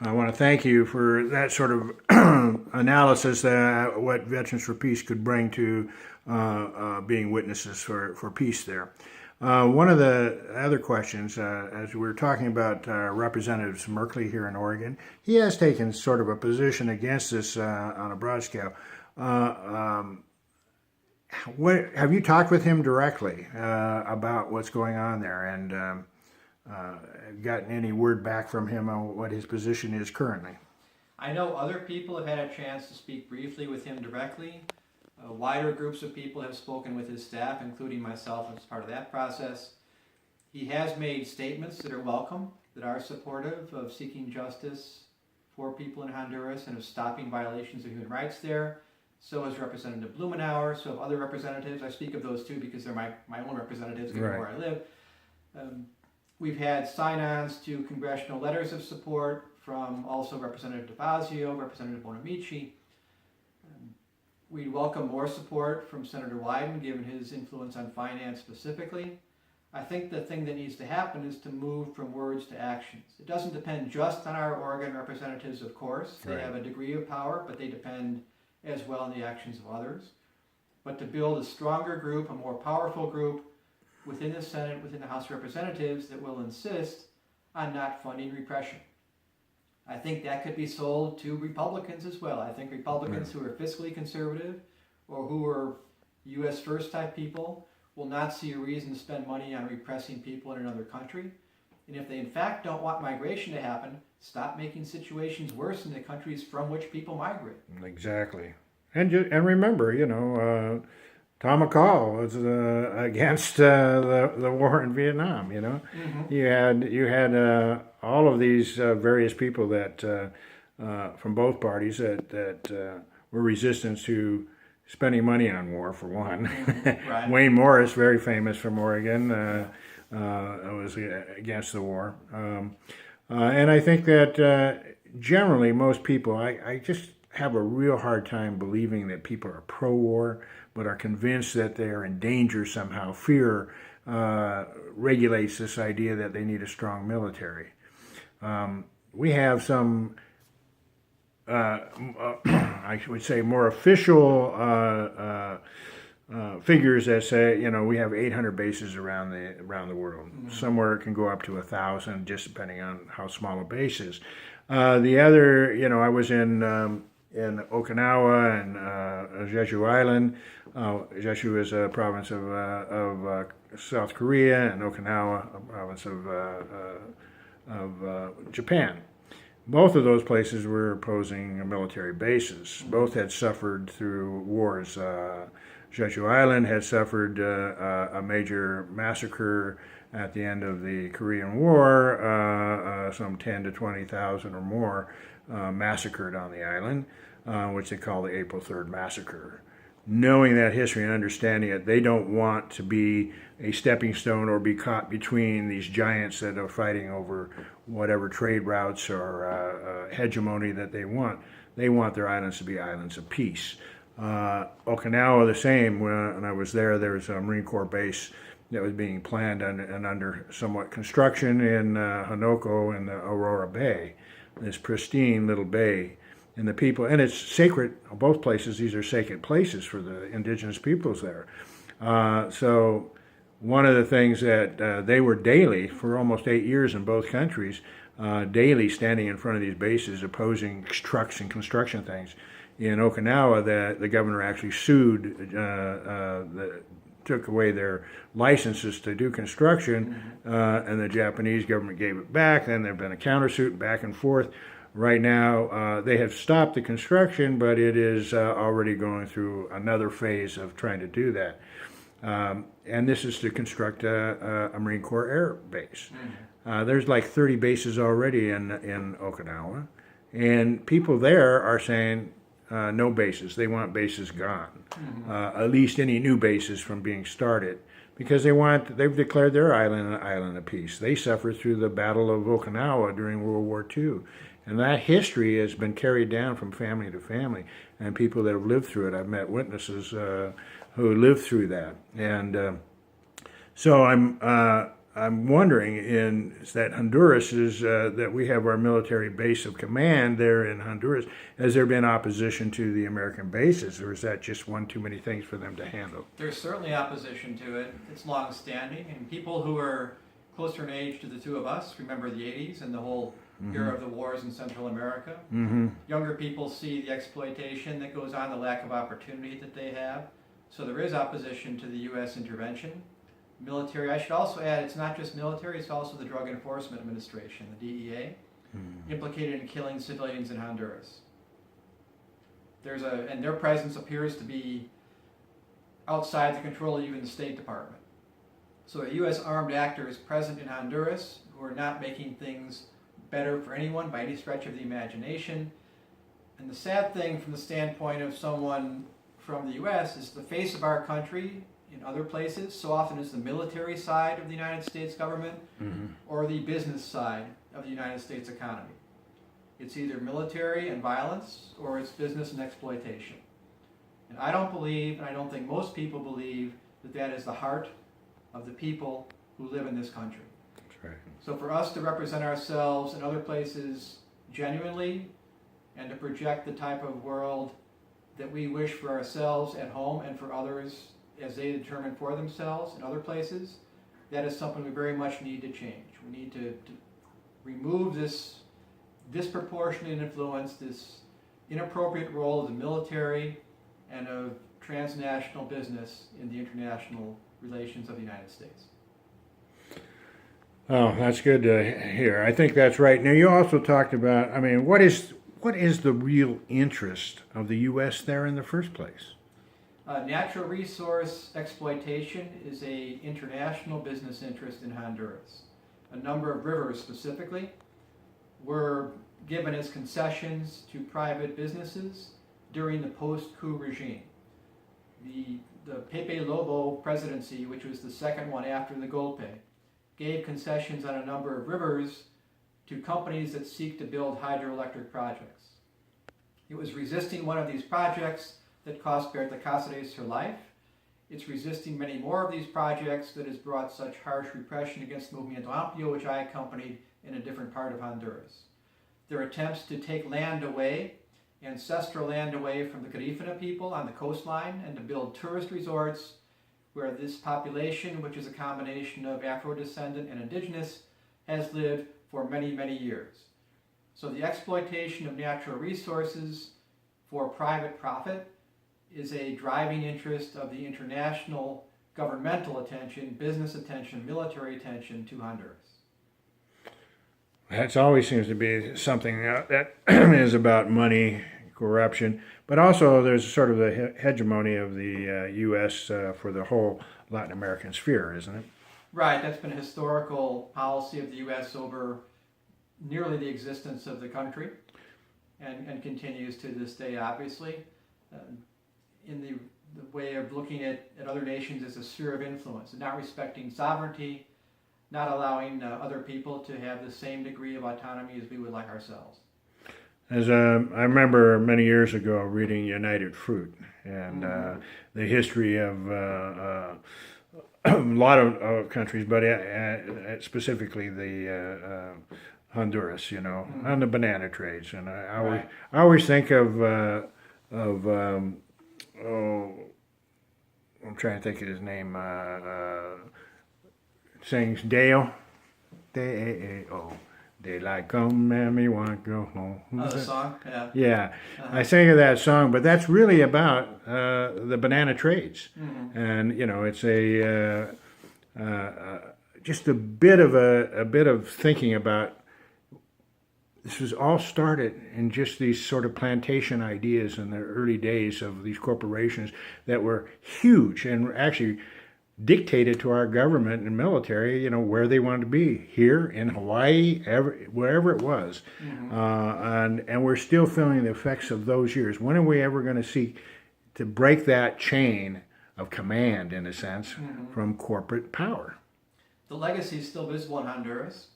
I want to thank you for that sort of analysis, what Veterans for Peace could bring to being witnesses for peace there. One of the other questions, as we were talking about Representative Merkley here in Oregon, he has taken sort of a position against this on a broad scale. Have you talked with him directly about what's going on there, and gotten any word back from him on what his position is currently? I know other people have had a chance to speak briefly with him directly. Wider groups of people have spoken with his staff, including myself as part of that process. He has made statements that are welcome, that are supportive of seeking justice for people in Honduras and of stopping violations of human rights there. So has Representative Blumenauer, so have other representatives. I speak of those two because they're my own representatives, given where I live. We've had sign-ons to congressional letters of support from also Representative DeFazio, Representative Bonamici. We welcome more support from Senator Wyden, given his influence on finance specifically. I think the thing that needs to happen is to move from words to actions. It doesn't depend just on our Oregon representatives, of course. They have a degree of power, but they depend as well on the actions of others. But to build a stronger group, a more powerful group, within the Senate, within the House of Representatives, that will insist on not funding repression. I think that could be sold to Republicans as well. I think Republicans who are fiscally conservative or who are U.S. first type people will not see a reason to spend money on repressing people in another country. And if they in fact don't want migration to happen, stop making situations worse in the countries from which people migrate. Exactly. And remember, Tom McCall was against the war in Vietnam. Mm-hmm. You had all of these various people that from both parties that were resistant to spending money on war, for one. Mm-hmm. Right. Wayne Morris, very famous from Oregon, was against the war. And I think that generally most people, I just have a real hard time believing that people are pro-war, but are convinced that they are in danger somehow. Fear regulates this idea that they need a strong military. We have some, I would say, more official figures that say, we have 800 bases around the world. Mm-hmm. Somewhere it can go up to 1,000, just depending on how small a base is. The other, I was in Okinawa and Jeju Island. Jeju is a province of South Korea, and Okinawa a province of Japan. Both of those places were opposing military bases. Both had suffered through wars. Jeju Island had suffered a major massacre at the end of the Korean War, some 10 to 20,000 or more massacred on the island, which they call the April 3rd Massacre. Knowing that history and understanding it, they don't want to be a stepping stone or be caught between these giants that are fighting over whatever trade routes or hegemony that they want. They want their islands to be islands of peace. Okinawa, the same. When I was there was a Marine Corps base that was being planned and under somewhat construction in Hanoko in the Aurora Bay, this pristine little bay. And the people, and it's sacred, both places, these are sacred places for the indigenous peoples there. So one of the things that they were daily, for almost 8 years in both countries, daily standing in front of these bases opposing trucks and construction things. In Okinawa, the governor actually sued, took away their licenses to do construction, and the Japanese government gave it back. Then there have been a countersuit back and forth. Right now, they have stopped the construction, but it is already going through another phase of trying to do that. And this is to construct a Marine Corps air base. There's like 30 bases already in Okinawa, and people there are saying no bases. They want bases gone, at least any new bases from being started, because they've declared their island an island of peace. They suffered through the Battle of Okinawa during World War II. And that history has been carried down from family to family, and people that have lived through it. I've met witnesses who lived through that. And so I'm wondering is that Honduras is that we have our military base of command there in Honduras. Has there been opposition to the American bases, or is that just one too many things for them to handle? There's certainly opposition to it. It's long-standing, and people who are closer in age to the two of us remember the 80s and the whole era of the wars in Central America. Younger people see the exploitation that goes on, the lack of opportunity that they have. So there is opposition to the U.S. intervention. Military, I should also add, it's not just military, it's also the Drug Enforcement Administration, the DEA, implicated in killing civilians in Honduras. And their presence appears to be outside the control of even the State Department. So a U.S. armed actor is present in Honduras who are not making things better for anyone by any stretch of the imagination. And the sad thing from the standpoint of someone from the U.S. is the face of our country in other places so often is the military side of the United States government or the business side of the United States economy. It's either military and violence or it's business and exploitation. And I don't believe, and I don't think most people believe, that that is the heart of the people who live in this country. That's right. So for us to represent ourselves in other places genuinely and to project the type of world that we wish for ourselves at home and for others as they determine for themselves in other places, that is something we very much need to change. We need to remove this disproportionate influence, this inappropriate role of the military and of transnational business in the international relations of the United States. Oh, that's good to hear. I think that's right. Now, you also talked about, I mean, what is the real interest of the U.S. there in the first place? Natural resource exploitation is an international business interest in Honduras. A number of rivers specifically were given as concessions to private businesses during the post-coup regime. The Pepe Lobo presidency, which was the second one after the Golpe, gave concessions on a number of rivers to companies that seek to build hydroelectric projects. It was resisting one of these projects that cost Berta Cáceres her life. It's resisting many more of these projects that has brought such harsh repression against Movimiento Amplio, which I accompanied in a different part of Honduras. Their attempts to take land away, ancestral land away from the Garifuna people on the coastline, and to build tourist resorts where this population, which is a combination of Afro-descendant and indigenous, has lived for many, many years. So the exploitation of natural resources for private profit is a driving interest of the international governmental attention, business attention, military attention to Honduras. That always seems to be something that is about money, corruption, but also there's sort of the hegemony of the U.S. For the whole Latin American sphere, isn't it? Right, that's been a historical policy of the U.S. over nearly the existence of the country and continues to this day, obviously. In the way of looking at other nations as a sphere of influence, and not respecting sovereignty, not allowing other people to have the same degree of autonomy as we would like ourselves. As I remember many years ago reading United Fruit and the history of a lot of countries, but specifically the Honduras, and the banana trades. And I always think of I'm trying to think of his name. Sings Dale, D-A-A-O. Daylight come and me want to go home. Oh, the song? Yeah. Yeah. I sang of that song, but that's really about the banana trades. And, it's just a bit of thinking about this was all started in just these sort of plantation ideas in the early days of these corporations that were huge and actually dictated to our government and military, where they wanted to be, here in Hawaii, wherever it was. And we're still feeling the effects of those years. When are we ever going to seek to break that chain of command, in a sense, from corporate power? The legacy is still visible in Honduras.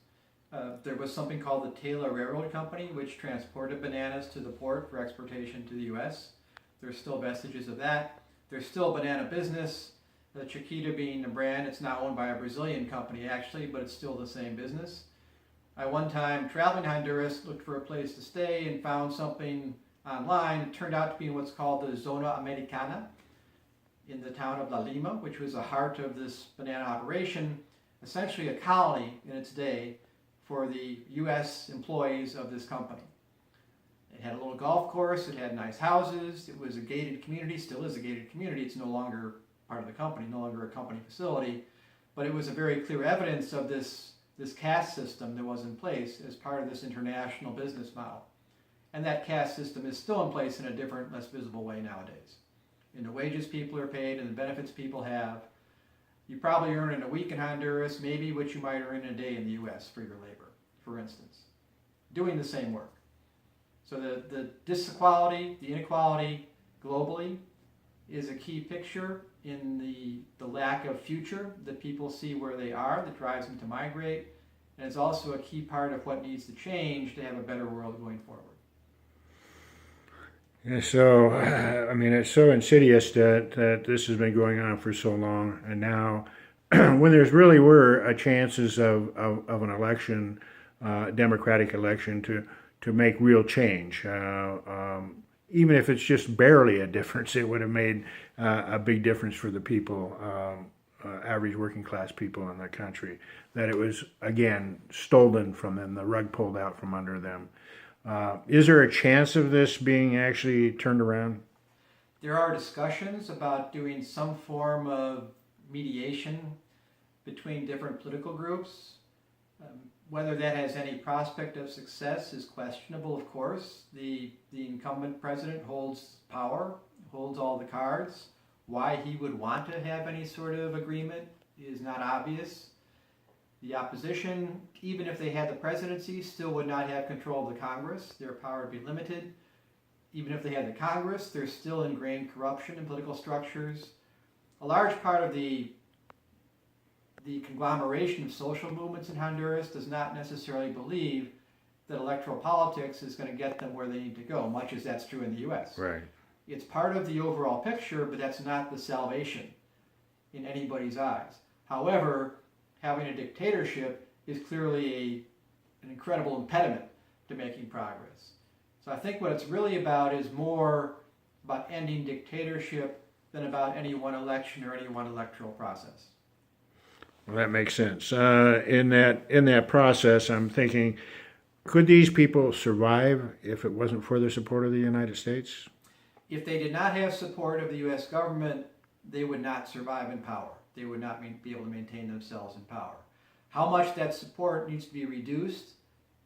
There was something called the Taylor Railroad Company, which transported bananas to the port for exportation to the U.S. There's still vestiges of that. There's still banana business. The Chiquita being the brand, it's now owned by a Brazilian company actually, but it's still the same business. I one time, traveling to Honduras, looked for a place to stay and found something online. It turned out to be in what's called the Zona Americana in the town of La Lima, which was the heart of this banana operation, essentially a colony in its day for the U.S. employees of this company. It had a little golf course, it had nice houses, it was a gated community, still is a gated community, it's no longer part of the company, no longer a company facility, but it was a very clear evidence of this caste system that was in place as part of this international business model. And that caste system is still in place in a different, less visible way nowadays. In the wages people are paid and the benefits people have, you probably earn in a week in Honduras, maybe what you might earn in a day in the U.S. for your labor, for instance, doing the same work. So the disequality, the inequality globally is a key picture in the lack of future that people see where they are, that drives them to migrate, and it's also a key part of what needs to change to have a better world going forward. Yeah, so, I mean, it's so insidious that this has been going on for so long, and now, when there's really were chances of an election, democratic election, to make real change, even if it's just barely a difference, it would have made a big difference for the people, average working class people in the country, that it was, again, stolen from them, the rug pulled out from under them. Is there a chance of this being actually turned around? There are discussions about doing some form of mediation between different political groups. Whether that has any prospect of success is questionable, of course. The incumbent president holds power, holds all the cards. Why he would want to have any sort of agreement is not obvious. The opposition, even if they had the presidency, still would not have control of the Congress. Their power would be limited. Even if they had the Congress, there's still ingrained corruption in political structures. A large part of the conglomeration of social movements in Honduras does not necessarily believe that electoral politics is going to get them where they need to go, much as that's true in the U.S. Right. It's part of the overall picture, but that's not the salvation in anybody's eyes. However, having a dictatorship is clearly an incredible impediment to making progress. So I think what it's really about is more about ending dictatorship than about any one election or any one electoral process. Well, that makes sense. In that process, I'm thinking, could these people survive if it wasn't for the support of the United States? If they did not have support of the U.S. government, they would not survive in power. They would not be able to maintain themselves in power. How much that support needs to be reduced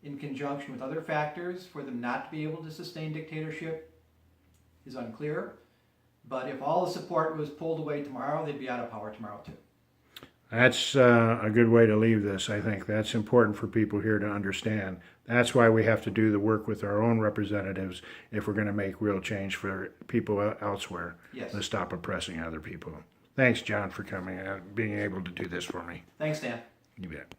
in conjunction with other factors for them not to be able to sustain dictatorship is unclear. But if all the support was pulled away tomorrow, they'd be out of power tomorrow too. That's a good way to leave this, I think. That's important for people here to understand. That's why we have to do the work with our own representatives if we're going to make real change for people elsewhere. Yes. To stop oppressing other people. Thanks, John, for coming and being able to do this for me. Thanks, Dan. You bet.